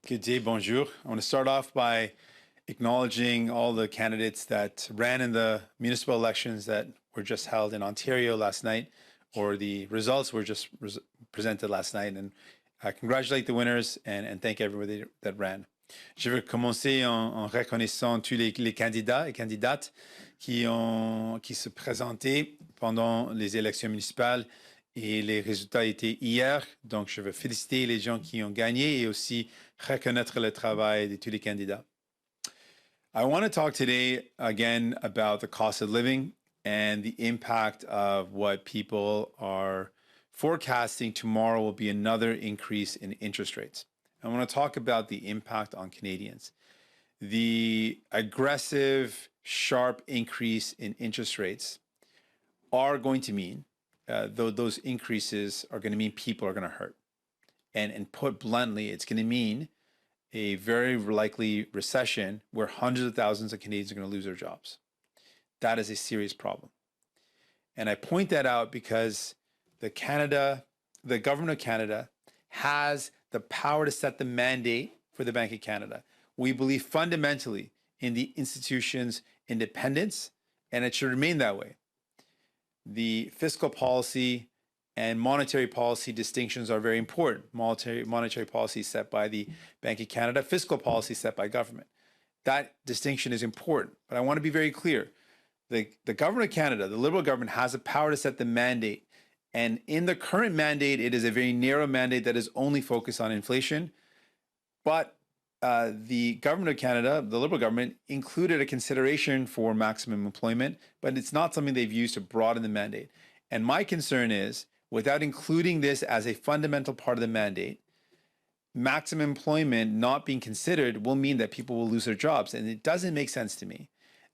Good day, bonjour. I want to start off by acknowledging all the candidates that ran in the municipal elections that were just held in Ontario last night, or the results were just presented last night, and congratulate the winners and thank everybody that ran. Je veux commencer en reconnaissant tous les candidats et candidates qui se présentaient pendant les élections municipales et les résultats étaient hier. Donc, je veux féliciter les gens qui ont gagné et aussi reconnaître le travail de tous les candidats. I want to talk today again about the cost of living and the impact of what people are forecasting tomorrow will be another increase in interest rates. I want to talk about the impact on Canadians. The aggressive, sharp increase in interest rates are going to mean, those increases are going to mean people are going to hurt. And put bluntly, it's going to mean a very likely recession where hundreds of thousands of Canadians are going to lose their jobs. That is a serious problem. And I point that out because the government of Canada has the power to set the mandate for the Bank of Canada. We believe fundamentally in the institution's independence, and it should remain that way. The fiscal policy and monetary policy distinctions are very important. Monetary policy set by the Bank of Canada, fiscal policy set by government. That distinction is important, but I want to be very clear. The government of Canada, the Liberal government, has the power to set the mandate. And in the current mandate, it is a very narrow mandate that is only focused on inflation. But the government of Canada, the Liberal government, included a consideration for maximum employment, but it's not something they've used to broaden the mandate. And my concern is, without including this as a fundamental part of the mandate, maximum employment not being considered will mean that people will lose their jobs. And it doesn't make sense to me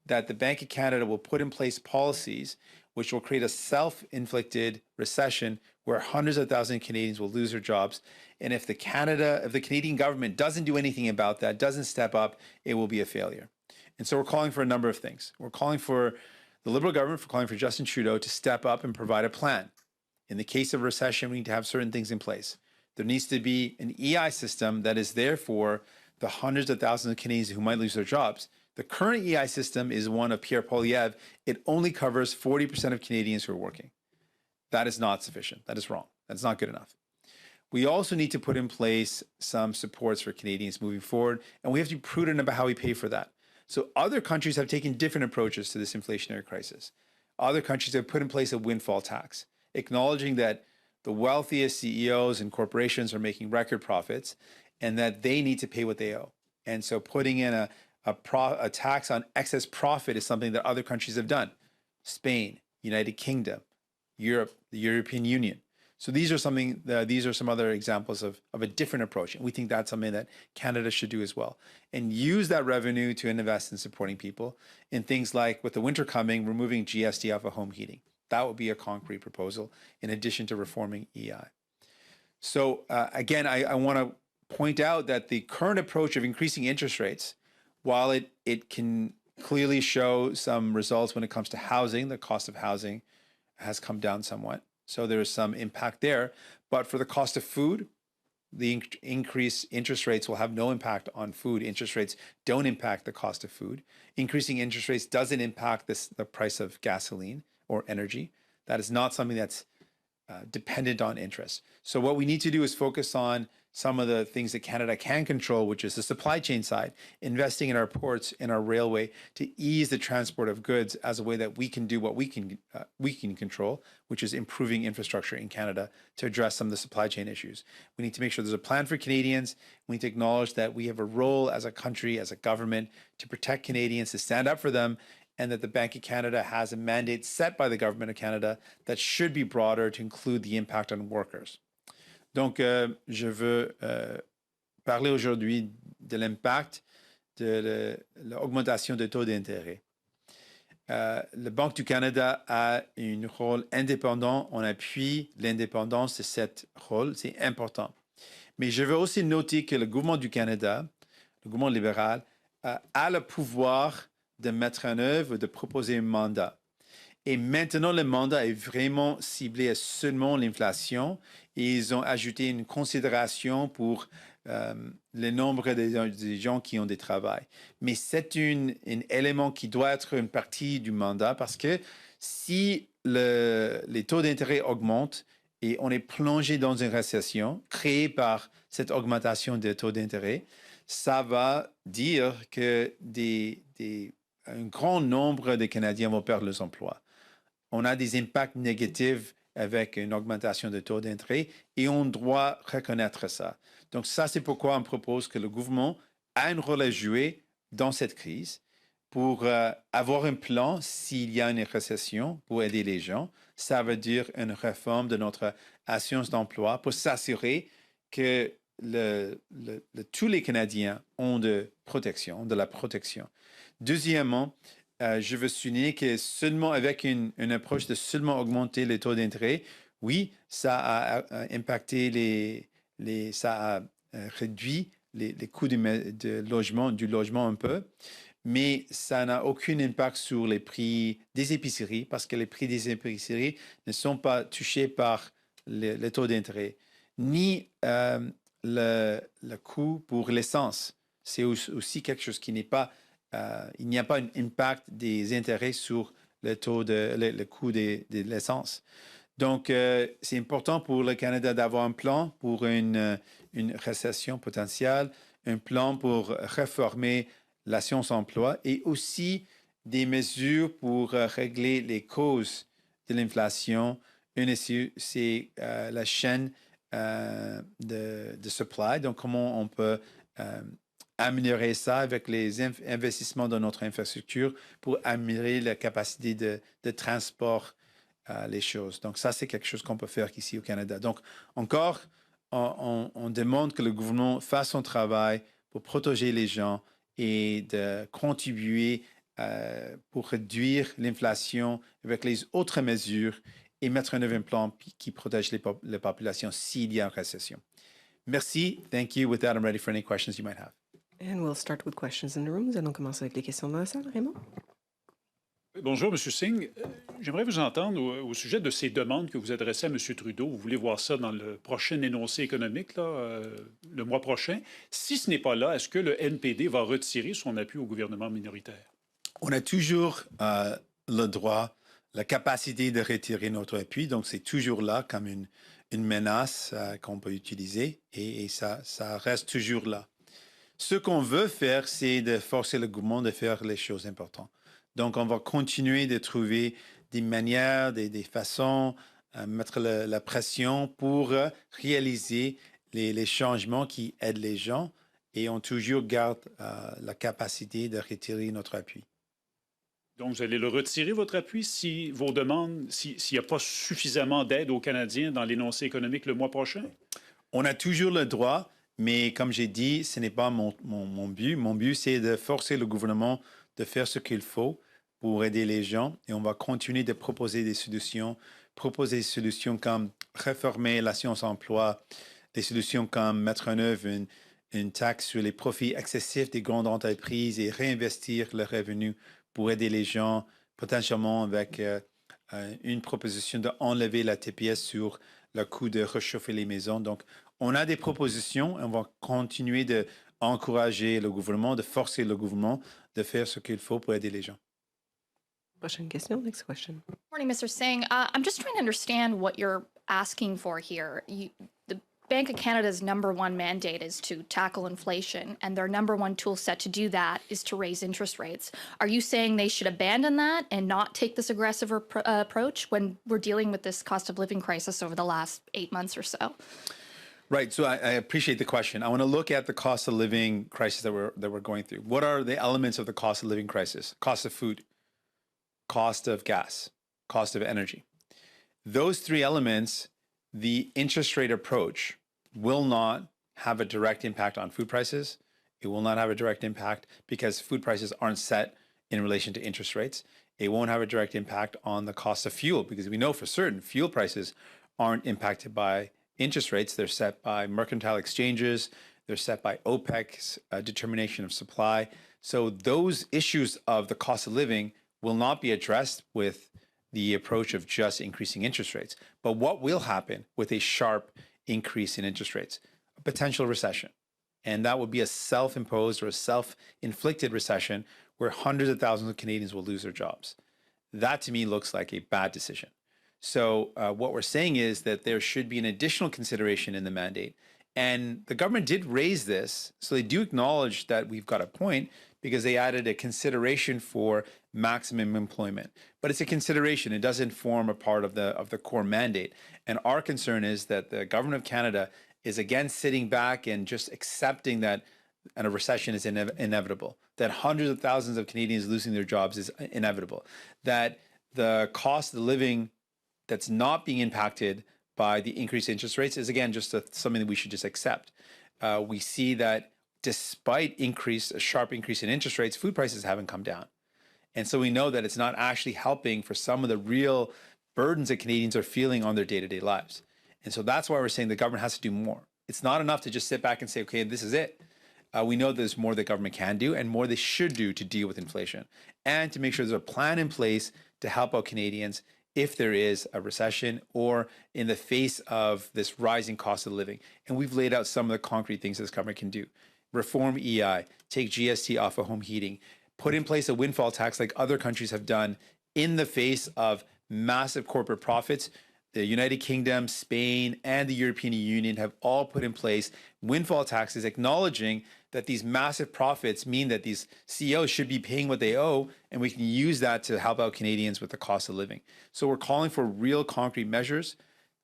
that the Bank of Canada will put in place policies which will create a self-inflicted recession where hundreds of thousands of Canadians will lose their jobs. And if the Canadian government doesn't do anything about that, doesn't step up, it will be a failure. And so we're calling for a number of things. We're calling for the Liberal government, calling for Justin Trudeau to step up and provide a plan. In the case of recession, we need to have certain things in place. There needs to be an EI system that is there for the hundreds of thousands of Canadians who might lose their jobs. The current EI system is one of Pierre Poilievre. It only covers 40% of Canadians who are working. That is not sufficient. That is wrong. That's not good enough. We also need to put in place some supports for Canadians moving forward, and we have to be prudent about how we pay for that. So other countries have taken different approaches to this inflationary crisis. Other countries have put in place a windfall tax, acknowledging that the wealthiest CEOs and corporations are making record profits and that they need to pay what they owe. And so putting in a tax on excess profit is something that other countries have done. Spain, United Kingdom, Europe, the European Union. So these are some other examples of a different approach. And we think that's something that Canada should do as well. And use that revenue to invest in supporting people in things like, with the winter coming, removing GST off of home heating. That would be a concrete proposal in addition to reforming EI. So again, I want to point out that the current approach of increasing interest rates, while it can clearly show some results when it comes to housing, the cost of housing has come down somewhat. So there is some impact there. But for the cost of food, the increased interest rates will have no impact on food. Interest rates don't impact the cost of food. Increasing interest rates doesn't impact the price of gasoline or energy. That is not something that's dependent on interest. So what we need to do is focus on some of the things that Canada can control, which is the supply chain side, investing in our ports, in our railway to ease the transport of goods as a way that we can do what we can control, which is improving infrastructure in Canada to address some of the supply chain issues. We need to make sure there's a plan for Canadians. We need to acknowledge that we have a role as a country, as a government, to protect Canadians, to stand up for them, and that the Bank of Canada has a mandate set by the Government of Canada that should be broader to include the impact on workers. Donc, je veux parler aujourd'hui de l'impact de l'augmentation des taux d'intérêt. La Banque du Canada a un rôle indépendant. On appuie l'indépendance de ce rôle. C'est important. Mais je veux aussi noter que le gouvernement du Canada, le gouvernement libéral, a le pouvoir de mettre en œuvre, de proposer un mandat. Et maintenant, le mandat est vraiment ciblé à seulement l'inflation ils ont ajouté une considération pour le nombre des gens qui ont des travails. Mais c'est un élément qui doit être une partie du mandat parce que si les taux d'intérêt augmentent et on est plongé dans une récession créée par cette augmentation des taux d'intérêt, ça va dire que un grand nombre de Canadiens vont perdre leurs emplois. On a des impacts négatifs avec une augmentation des taux d'intérêt et on doit reconnaître ça. Donc ça, c'est pourquoi on propose que le gouvernement a un rôle à jouer dans cette crise pour avoir un plan s'il y a une récession pour aider les gens. Ça veut dire une réforme de notre assurance d'emploi pour s'assurer que tous les Canadiens ont de la protection. Deuxièmement, je veux souligner que seulement avec une approche de seulement augmenter les taux d'intérêt, oui, ça a impacté ça a réduit les coûts du logement un peu, mais ça n'a aucun impact sur les prix des épiceries parce que les prix des épiceries ne sont pas touchés par les taux d'intérêt, ni le coût pour l'essence. C'est aussi quelque chose qui n'est pas il n'y a pas un impact des intérêts sur le coût de l'essence. Donc, c'est important pour le Canada d'avoir un plan pour une récession potentielle, un plan pour réformer l'assurance emploi et aussi des mesures pour régler les causes de l'inflation. Une issue, c'est la chaîne de supply. Donc, comment on peut améliorer ça avec les investissements dans notre infrastructure pour améliorer la capacité de transport les choses. Donc, ça, c'est quelque chose qu'on peut faire ici au Canada. Donc, encore, on demande que le gouvernement fasse son travail pour protéger les gens et de contribuer pour réduire l'inflation avec les autres mesures et mettre en œuvre un plan qui protège les populations s'il y a une récession. Merci. Thank you. With that, I'm ready for any questions you might have. And we'll start with questions in the room. Nous allons commencer avec les questions dans la salle. Raymond? Bonjour, M. Singh. J'aimerais vous entendre au sujet de ces demandes que vous adressez à M. Trudeau. Vous voulez voir ça dans le prochain énoncé économique, là, le mois prochain. Si ce n'est pas là, est-ce que le NPD va retirer son appui au gouvernement minoritaire? On a toujours le droit, la capacité de retirer notre appui. Donc, c'est toujours là comme une menace qu'on peut utiliser et ça reste toujours là. Ce qu'on veut faire, c'est de forcer le gouvernement de faire les choses importantes. Donc, on va continuer de trouver des manières, des façons, mettre la pression pour réaliser les changements qui aident les gens et on toujours garde la capacité de retirer notre appui. Donc, vous allez le retirer, votre appui, si vos demandes, s'il n'y a pas suffisamment d'aide aux Canadiens dans l'énoncé économique le mois prochain? On a toujours le droit. Mais comme j'ai dit, ce n'est pas mon but. Mon but, c'est de forcer le gouvernement de faire ce qu'il faut pour aider les gens. Et on va continuer de proposer des solutions comme réformer l'assurance emploi, des solutions comme mettre en œuvre une taxe sur les profits excessifs des grandes entreprises et réinvestir le revenu pour aider les gens, potentiellement avec une proposition d'enlever la TPS sur le coût de réchauffer les maisons. Donc, on a des propositions et on va continuer d'encourager le gouvernement, de forcer le gouvernement de faire ce qu'il faut pour aider les gens. Prochaine question. Next question. Morning, Mr. Singh. I'm just trying to understand what you're asking for here. The Bank of Canada's number one mandate is to tackle inflation, and their number one tool set to do that is to raise interest rates. Are you saying they should abandon that and not take this aggressive approach when we're dealing with this cost of living crisis over the last 8 months or so? Right. So I appreciate the question. I want to look at the cost of living crisis that we're going through. What are the elements of the cost of living crisis? Cost of food, cost of gas, cost of energy. Those three elements, the interest rate approach will not have a direct impact on food prices. It will not have a direct impact because food prices aren't set in relation to interest rates. It won't have a direct impact on the cost of fuel because we know for certain fuel prices aren't impacted by interest rates. They're set by mercantile exchanges. They're set by OPEC's determination of supply. So those issues of the cost of living will not be addressed with the approach of just increasing interest rates. But what will happen with a sharp increase in interest rates, a potential recession. And that would be a self-imposed or a self-inflicted recession where hundreds of thousands of Canadians will lose their jobs. That to me looks like a bad decision. So what we're saying is that there should be an additional consideration in the mandate. And the government did raise this. So they do acknowledge that we've got a point because they added a consideration for maximum employment. But it's a consideration. It doesn't form a part of the core mandate. And our concern is that the government of Canada is again sitting back and just accepting that and a recession is inevitable, that hundreds of thousands of Canadians losing their jobs is inevitable, that the cost of living that's not being impacted by the increased interest rates is, again, just something that we should just accept. We see that despite a sharp increase in interest rates, food prices haven't come down. And so we know that it's not actually helping for some of the real burdens that Canadians are feeling on their day-to-day lives. And so that's why we're saying the government has to do more. It's not enough to just sit back and say, okay, this is it. We know there's more the government can do and more they should do to deal with inflation and to make sure there's a plan in place to help out Canadians if there is a recession or in the face of this rising cost of living. And we've laid out some of the concrete things this government can do. Reform EI, take GST off of home heating, put in place a windfall tax like other countries have done in the face of massive corporate profits. The United Kingdom, Spain, and the European Union have all put in place windfall taxes, acknowledging that these massive profits mean that these CEOs should be paying what they owe, and we can use that to help out Canadians with the cost of living. So we're calling for real concrete measures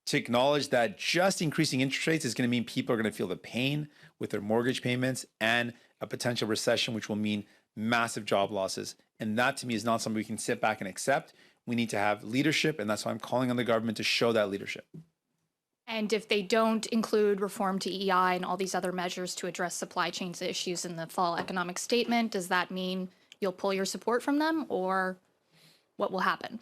to acknowledge that just increasing interest rates is going to mean people are going to feel the pain with their mortgage payments and a potential recession, which will mean massive job losses. And that to me is not something we can sit back and accept. We need to have leadership, and that's why I'm calling on the government to show that leadership. And if they don't include reform to EI and all these other measures to address supply chain issues in the fall economic statement, does that mean you'll pull your support from them, or what will happen?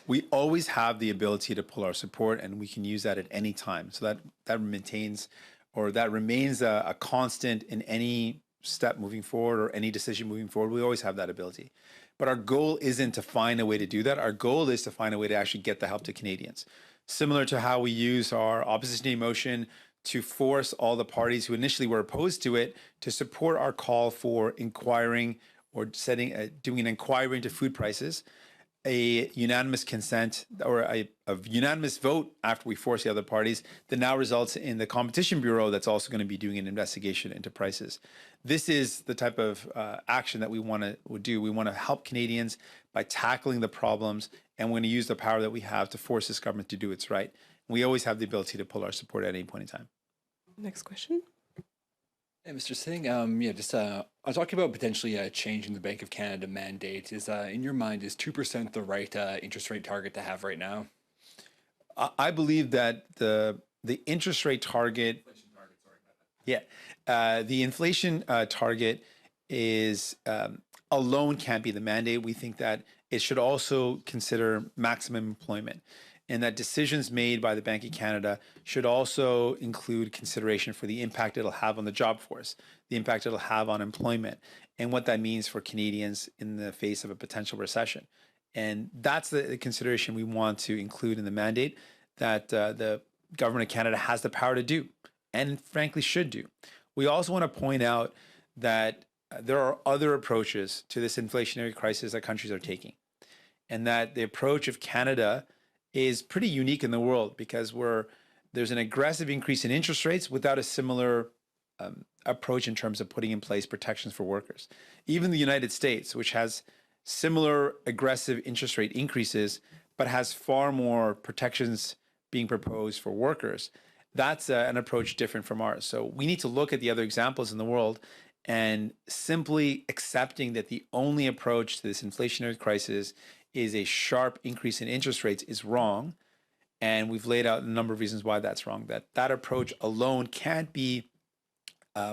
We always have the ability to pull our support, and we can use that at any time. So that remains a constant in any step moving forward or any decision moving forward. We always have that ability. But our goal isn't to find a way to do that. Our goal is to find a way to actually get the help to Canadians. Similar to how we use our opposition to motion to force all the parties who initially were opposed to it to support our call for inquiring or doing an inquiry into food prices. A unanimous consent or a unanimous vote after we force the other parties that now results in the Competition Bureau that's also going to be doing an investigation into prices. This is the type of action that we want to do. We want to help Canadians by tackling the problems, and we're going to use the power that we have to force this government to do its right. We always have the ability to pull our support at any point in time. Next question. Hey, Mr. Singh, I'm talking about potentially changing the Bank of Canada mandate. In your mind, is 2% the right interest rate target to have right now? I believe that the interest rate target, the inflation target is alone can't be the mandate. We think that it should also consider maximum employment, and that decisions made by the Bank of Canada should also include consideration for the impact it'll have on the job force, the impact it'll have on employment, and what that means for Canadians in the face of a potential recession. And that's the consideration we want to include in the mandate that the government of Canada has the power to do, and frankly should do. We also want to point out that there are other approaches to this inflationary crisis that countries are taking, and that the approach of Canada is pretty unique in the world because there's an aggressive increase in interest rates without a similar approach in terms of putting in place protections for workers. Even the United States, which has similar aggressive interest rate increases, but has far more protections being proposed for workers, that's an approach different from ours. So we need to look at the other examples in the world, and simply accepting that the only approach to this inflationary crisis is a sharp increase in interest rates is wrong. And we've laid out a number of reasons why that's wrong, that approach alone can't be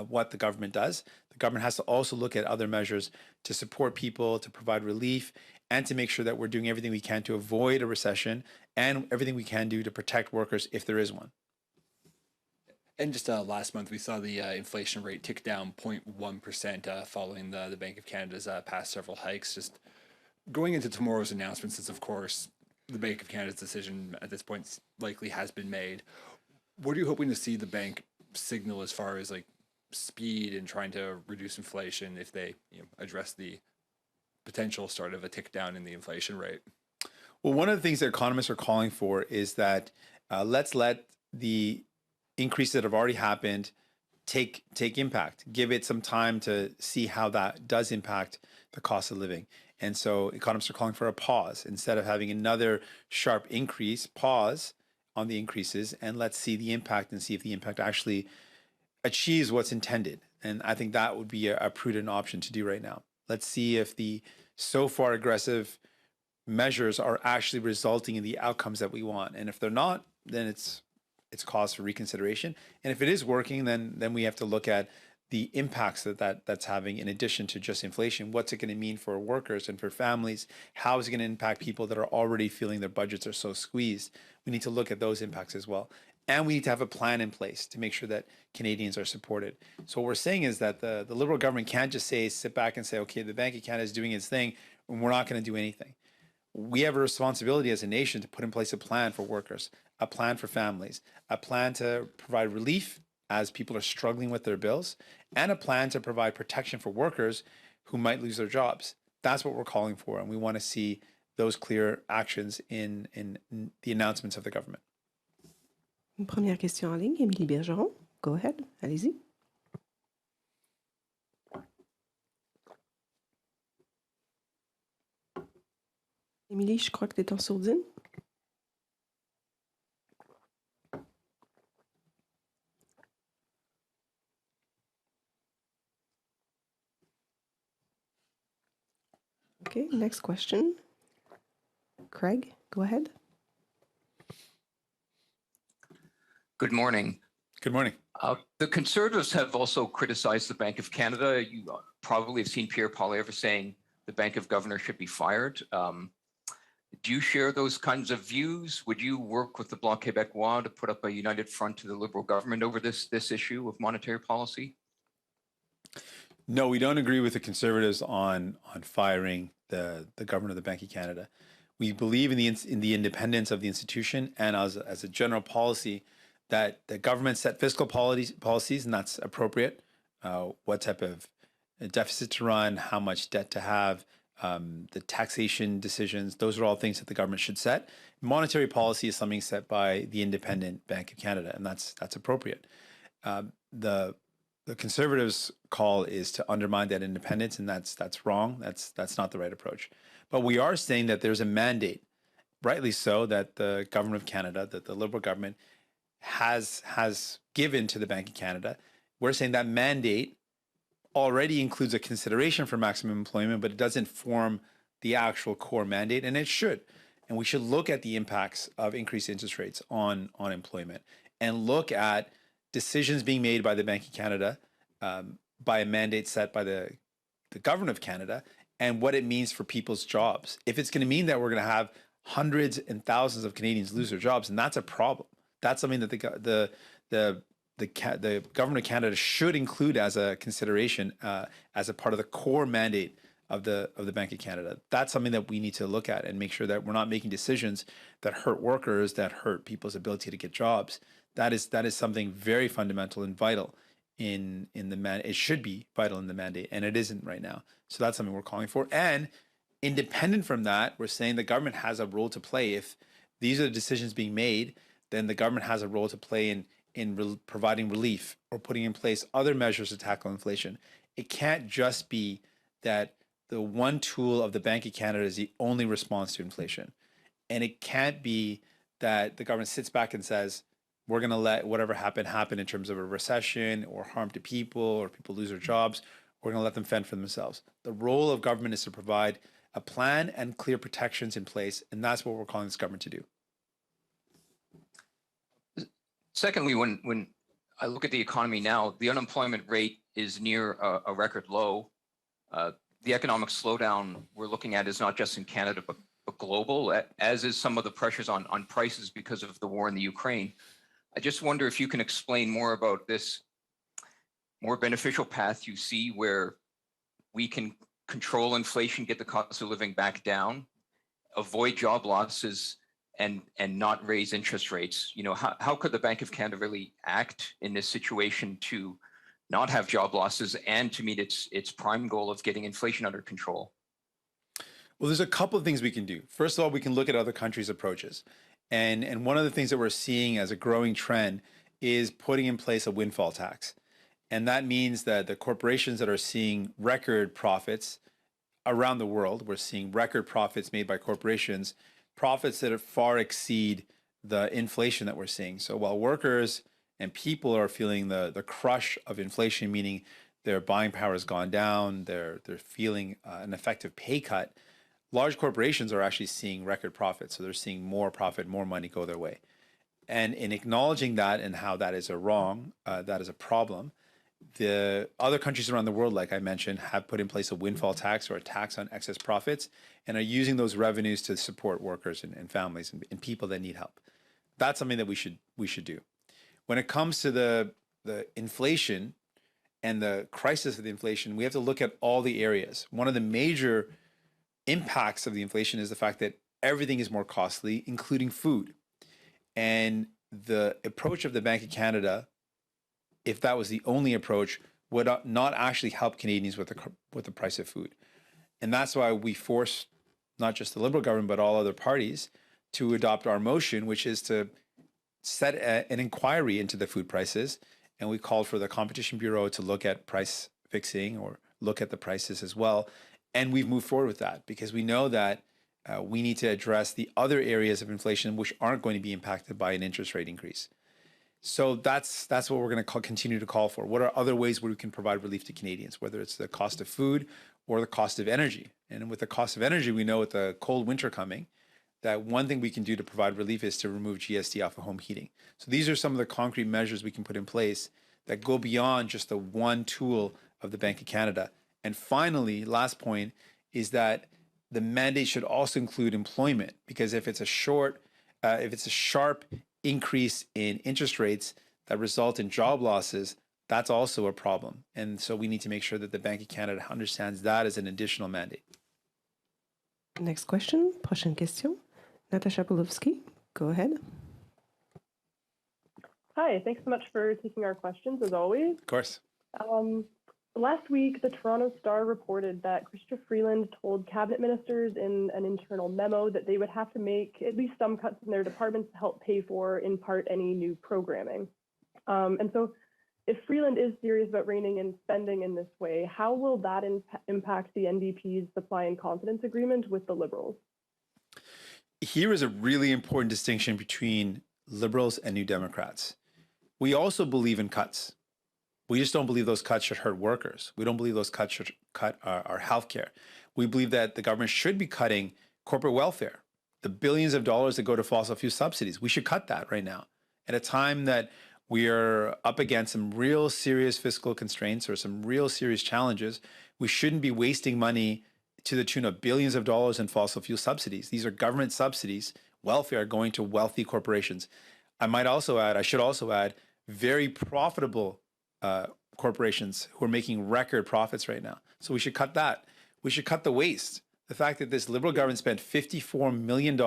what the government does. The government has to also look at other measures to support people, to provide relief, and to make sure that we're doing everything we can to avoid a recession and everything we can do to protect workers if there is one. And just last month, we saw the inflation rate tick down 0.1% following the Bank of Canada's past several hikes. Just going into tomorrow's announcements, since of course the Bank of Canada's decision at this point likely has been made, What are you hoping to see the bank signal as far as like speed and trying to reduce inflation if they address the potential start of a tick down in the inflation rate? Well, one of the things that economists are calling for is that let's let the increases that have already happened take impact. Give it some time to see how that does impact the cost of living. And so economists are calling for a pause. Instead of having another sharp increase, pause on the increases and let's see the impact and see if the impact actually achieves what's intended. And I think that would be a prudent option to do right now. Let's see if the so far aggressive measures are actually resulting in the outcomes that we want. And if they're not, then it's cause for reconsideration. And if it is working, then we have to look at the impacts that's having in addition to just inflation. What's it going to mean for workers and for families? How is it going to impact people that are already feeling their budgets are so squeezed? We need to look at those impacts as well. And we need to have a plan in place to make sure that Canadians are supported. So what we're saying is that the Liberal government can't just sit back and say, okay, the Bank of Canada is doing its thing, and we're not going to do anything. We have a responsibility as a nation to put in place a plan for workers, a plan for families, a plan to provide relief as people are struggling with their bills, and a plan to provide protection for workers who might lose their jobs. That's what we're calling for, and we want to see those clear actions in the announcements of the government. Une première question en ligne, Émilie Bergeron. Go ahead, allez-y. Émilie, je crois que tu es en sourdine. Okay, next question. Craig, go ahead. Good morning. Good morning. The Conservatives have also criticized the Bank of Canada. You probably have seen Pierre Poilievre saying the Bank of Governors should be fired. Do you share those kinds of views? Would you work with the Bloc Québécois to put up a united front to the Liberal government over this issue of monetary policy? No, we don't agree with the Conservatives on firing the governor of the Bank of Canada. We believe in the independence of the institution, and as a general policy, that the government set fiscal policies, and that's appropriate. What type of deficit to run, how much debt to have, the taxation decisions, those are all things that the government should set. Monetary policy is something set by the independent Bank of Canada, and that's appropriate. The Conservatives' call is to undermine that independence, and that's wrong. That's not the right approach. But we are saying that there's a mandate, rightly so, that the government of Canada, that the Liberal government has given to the Bank of Canada. We're saying that mandate already includes a consideration for maximum employment, but it doesn't form the actual core mandate, and it should. And we should look at the impacts of increased interest rates on employment and look at decisions being made by the Bank of Canada by a mandate set by the government of Canada and what it means for people's jobs. If it's going to mean that we're going to have hundreds and thousands of Canadians lose their jobs, and that's a problem. That's something that the government of Canada should include as a consideration as a part of the core mandate of the Bank of Canada. That's something that we need to look at and make sure that we're not making decisions that hurt workers, that hurt people's ability to get jobs. That is something very fundamental and vital in the mandate. It should be vital in the mandate, and it isn't right now. So that's something we're calling for. And independent from that, we're saying the government has a role to play. If these are the decisions being made, then the government has a role to play in providing relief or putting in place other measures to tackle inflation. It can't just be that the one tool of the Bank of Canada is the only response to inflation. And it can't be that the government sits back and says, we're going to let whatever happen in terms of a recession or harm to people or people lose their jobs. We're going to let them fend for themselves. The role of government is to provide a plan and clear protections in place. And that's what we're calling this government to do. Secondly, when I look at the economy now, the unemployment rate is near a record low. The economic slowdown we're looking at is not just in Canada, but global, as is some of the pressures on prices because of the war in the Ukraine. I just wonder if you can explain more about this more beneficial path you see where we can control inflation, get the cost of living back down, avoid job losses, and not raise interest rates. How could the Bank of Canada really act in this situation to not have job losses and to meet its prime goal of getting inflation under control? Well, there's a couple of things we can do. First of all, we can look at other countries' approaches. And one of the things that we're seeing as a growing trend is putting in place a windfall tax. And that means that the corporations that are seeing record profits around the world, we're seeing record profits made by corporations, profits that far exceed the inflation that we're seeing. So while workers and people are feeling the crush of inflation, meaning their buying power has gone down, they're feeling an effective pay cut, large corporations are actually seeing record profits. So they're seeing more profit, more money go their way. And in acknowledging that and how that is that is a problem, the other countries around the world, like I mentioned, have put in place a windfall tax or a tax on excess profits and are using those revenues to support workers and families and people that need help. That's something that we should do. When it comes to the inflation and the crisis of the inflation, we have to look at all the areas. One of the major impacts of the inflation is the fact that everything is more costly, including food. And the approach of the Bank of Canada, if that was the only approach, would not actually help Canadians with the price of food. And that's why we force not just the Liberal government, but all other parties to adopt our motion, which is to set an inquiry into the food prices. And we called for the Competition Bureau to look at price fixing or look at the prices as well. And we've moved forward with that because we know that we need to address the other areas of inflation which aren't going to be impacted by an interest rate increase. So that's what we're going to continue to call for. What are other ways where we can provide relief to Canadians, whether it's the cost of food or the cost of energy? And with the cost of energy, we know with the cold winter coming, that one thing we can do to provide relief is to remove GST off of home heating. So these are some of the concrete measures we can put in place that go beyond just the one tool of the Bank of Canada. And finally, last point is that the mandate should also include employment, because if it's a sharp increase in interest rates that result in job losses, that's also a problem. And so we need to make sure that the Bank of Canada understands that as an additional mandate. Next question, prochaine question. Natasha Polowski, go ahead. Hi, thanks so much for taking our questions as always. Of course. Last week, the Toronto Star reported that Chrystia Freeland told cabinet ministers in an internal memo that they would have to make at least some cuts in their departments to help pay for, in part, any new programming. And so if Freeland is serious about reining in spending in this way, how will that impact the NDP's supply and confidence agreement with the Liberals? Here is a really important distinction between Liberals and New Democrats. We also believe in cuts. We just don't believe those cuts should hurt workers. We don't believe those cuts should cut our healthcare. We believe that the government should be cutting corporate welfare, the billions of dollars that go to fossil fuel subsidies. We should cut that right now. At a time that we are up against some real serious fiscal constraints or some real serious challenges, we shouldn't be wasting money to the tune of billions of dollars in fossil fuel subsidies. These are government subsidies, welfare going to wealthy corporations. I should also add, very profitable corporations who are making record profits right now. So we should cut that. We should cut the waste. The fact that this Liberal government spent $54 million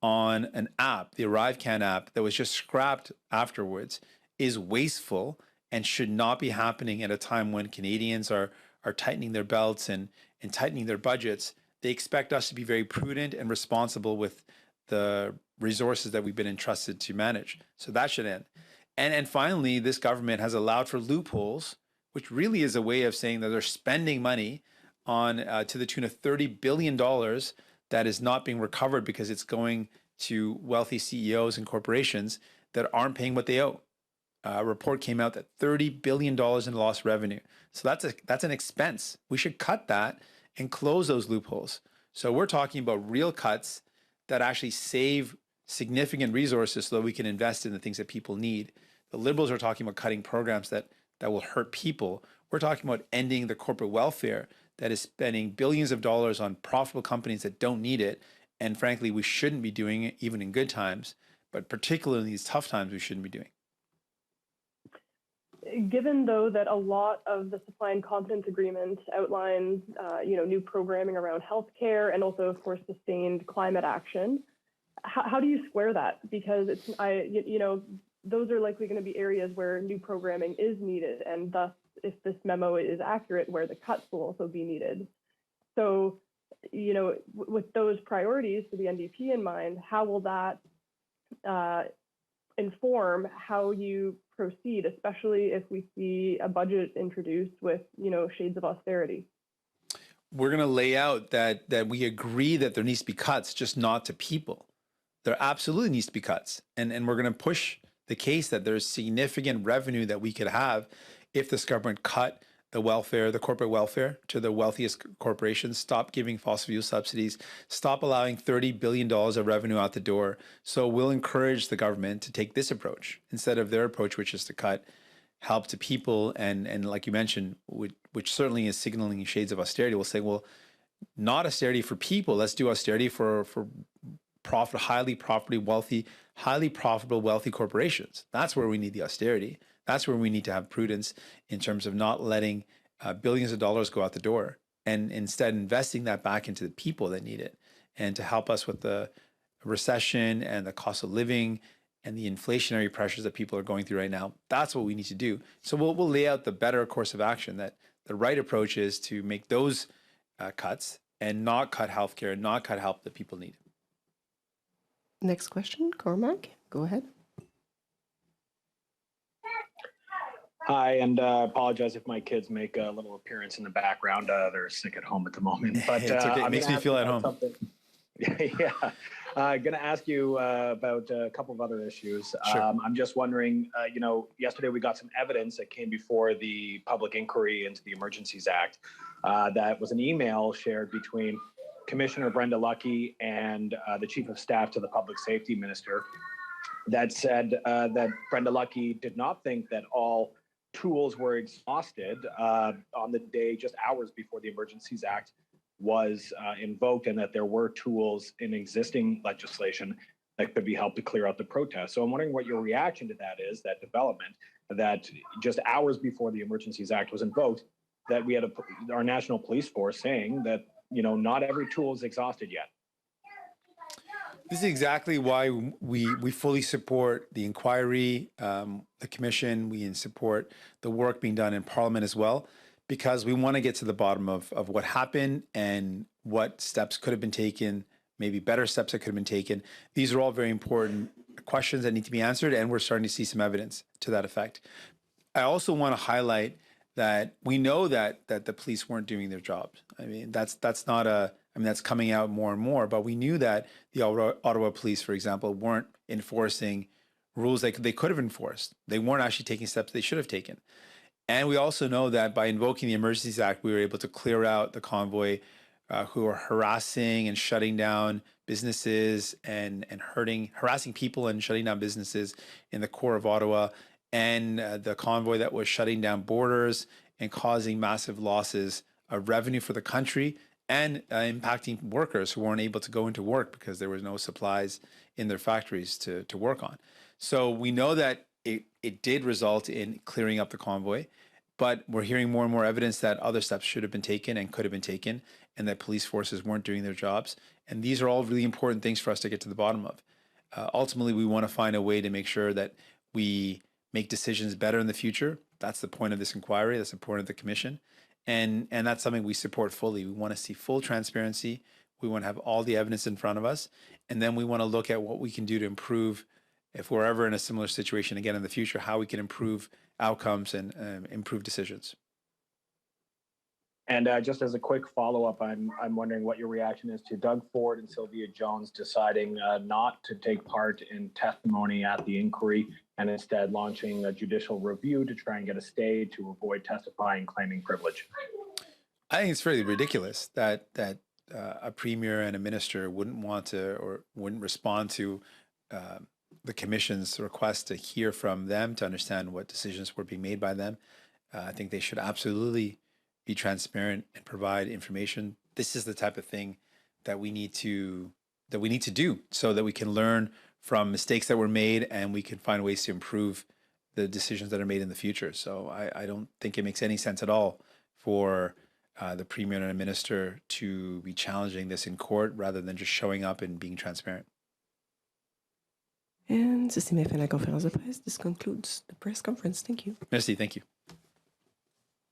on an app, the ArriveCan app, that was just scrapped afterwards, is wasteful and should not be happening at a time when Canadians are tightening their belts and tightening their budgets. They expect us to be very prudent and responsible with the resources that we've been entrusted to manage. So that should end. And finally, this government has allowed for loopholes, which really is a way of saying that they're spending money on to the tune of $30 billion that is not being recovered because it's going to wealthy CEOs and corporations that aren't paying what they owe. A report came out that $30 billion in lost revenue. So that's an expense. We should cut that and close those loopholes. So we're talking about real cuts that actually save significant resources so that we can invest in the things that people need. The Liberals are talking about cutting programs that will hurt people. We're talking about ending the corporate welfare that is spending billions of dollars on profitable companies that don't need it. And frankly, we shouldn't be doing it even in good times, but particularly in these tough times, we shouldn't be doing. Given, though, that a lot of the supply and confidence agreement outlines, new programming around healthcare and also, of course, sustained climate action, how do you square that? Because those are likely going to be areas where new programming is needed, and thus, if this memo is accurate, where the cuts will also be needed. So, with those priorities for the NDP in mind, how will that inform how you proceed, especially if we see a budget introduced with, shades of austerity? We're going to lay out that we agree that there needs to be cuts, just not to people. There absolutely needs to be cuts. And we're going to push the case that there's significant revenue that we could have if this government cut the welfare, the corporate welfare to the wealthiest corporations, stop giving fossil fuel subsidies, stop allowing $30 billion of revenue out the door. So we'll encourage the government to take this approach instead of their approach, which is to cut help to people. And like you mentioned, which certainly is signaling shades of austerity, we'll say, well, not austerity for people. Let's do austerity for highly profitable, wealthy corporations. That's where we need the austerity. That's where we need to have prudence in terms of not letting billions of dollars go out the door, and instead investing that back into the people that need it, and to help us with the recession and the cost of living and the inflationary pressures that people are going through right now. That's what we need to do. So we'll lay out the better course of action, that the right approach is to make those cuts and not cut healthcare, not cut help that people need. Next question, Cormac, go ahead. Hi, and apologize if my kids make a little appearance in the background. They're sick at home at the moment. But it's okay. It makes me feel at home. Yeah. Going to ask you about a couple of other issues. Sure. I'm just wondering, yesterday we got some evidence that came before the public inquiry into the Emergencies Act. That was an email shared between Commissioner Brenda Lucki and the Chief of Staff to the Public Safety Minister that said that Brenda Lucki did not think that all tools were exhausted on the day, just hours before the Emergencies Act was invoked, and that there were tools in existing legislation that could be helped to clear out the protests. So I'm wondering what your reaction to that is, that development, that just hours before the Emergencies Act was invoked, that we had our national police force saying that, not every tool is exhausted yet. This is exactly why we fully support the inquiry, the commission. We support the work being done in Parliament as well, because we want to get to the bottom of what happened and what steps could have been taken, maybe better steps that could have been taken. These are all very important questions that need to be answered, and we're starting to see some evidence to that effect. I also want to highlight that we know that the police weren't doing their jobs. I mean, that's coming out more and more, but we knew that the Ottawa police, for example, weren't enforcing rules they could have enforced. They weren't actually taking steps they should have taken. And we also know that by invoking the Emergencies Act, we were able to clear out the convoy who are harassing and shutting down businesses and harassing people and shutting down businesses in the core of Ottawa, and the convoy that was shutting down borders and causing massive losses of revenue for the country, and impacting workers who weren't able to go into work because there was no supplies in their factories to work on. So we know that it did result in clearing up the convoy, but we're hearing more and more evidence that other steps should have been taken and could have been taken, and that police forces weren't doing their jobs. And these are all really important things for us to get to the bottom of. Ultimately, we want to find a way to make sure that we make decisions better in the future. That's the point of this inquiry. That's the point of the commission. And that's something we support fully. We want to see full transparency. We want to have all the evidence in front of us. And then we want to look at what we can do to improve, if we're ever in a similar situation again in the future, how we can improve outcomes and improve decisions. And just as a quick follow-up, I'm wondering what your reaction is to Doug Ford and Sylvia Jones deciding not to take part in testimony at the inquiry, and instead launching a judicial review to try and get a stay to avoid testifying, claiming privilege. I think it's fairly ridiculous that a premier and a minister wouldn't want to or wouldn't respond to the commission's request to hear from them, to understand what decisions were being made by them. I think they should absolutely be transparent and provide information. This is the type of thing that we need to do so that we can learn from mistakes that were made, and we can find ways to improve the decisions that are made in the future. So I don't think it makes any sense at all for the premier and a minister to be challenging this in court rather than just showing up and being transparent. And ceci met fin à la conférence de presse. This concludes the press conference. Thank you. Merci, thank you.